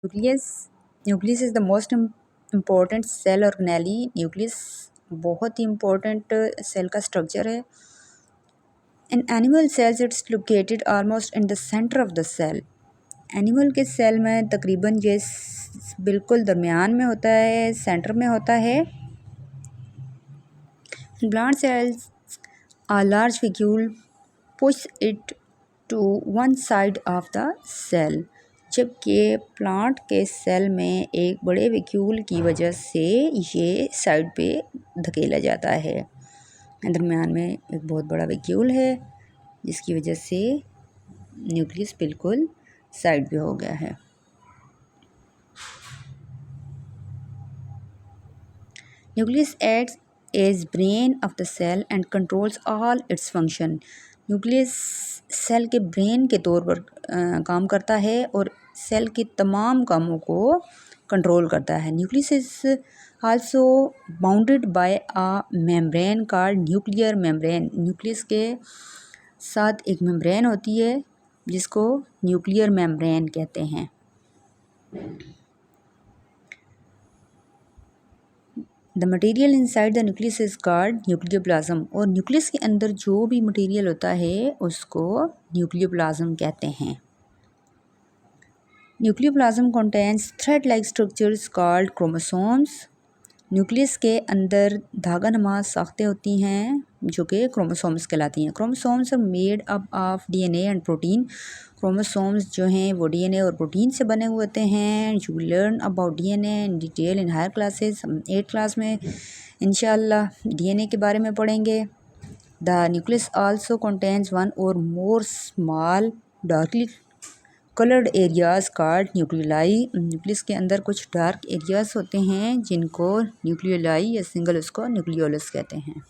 Nucleus nucleus is the most important cell organelle. Nucleus बहुत ही important cell का structure है। In animal cells it's located almost in the centre of the cell. Animal के cell में तकरीबन ये बिल्कुल दरमियान में होता है, सेंटर में होता है। Plant cells a large vacuole push it to one side of the cell, जबकि प्लांट के सेल में एक बड़े वैक्यूल की वजह से ये साइड पे धकेला जाता है। दरमियान में एक बहुत बड़ा वैक्यूल है जिसकी वजह से न्यूक्लियस बिल्कुल साइड पे हो गया है। Nucleus acts as brain of the cell and controls all its function. Nucleus cell के ब्रेन के तौर पर काम करता है और सेल के तमाम कामों को कंट्रोल करता है। Nucleus is also bounded by a membrane called nuclear membrane. Nucleus के साथ एक मेम्ब्रेन होती है जिसको न्यूक्लियर मेम्ब्रेन कहते हैं। The material inside the nucleus is called nucleoplasm. और न्यूक्लियस के अंदर जो भी मटेरियल होता है उसको न्यूक्लियोप्लाज्म कहते हैं। Nucleoplasm contains thread like structures called chromosomes. Nucleus के अंदर धागा नुमा साख्तें होती हैं जो कि क्रोमोसोम्स कहलाती हैं। Chromosomes are made up of DNA and protein. Chromosomes जो हैं वो डीएनए और प्रोटीन से बने हुए होते हैं। You learn about DNA in detail in higher classes. हम 8th क्लास में इंशाल्लाह डीएनए के बारे में पढ़ेंगे। The nucleus also contains one or more small darkly coloured areas called nucleoli. Nucleus के अंदर कुछ डार्क एरियाज होते हैं जिनको न्यूक्लियोलाई या सिंगल उसको न्यूक्लियोलस कहते हैं।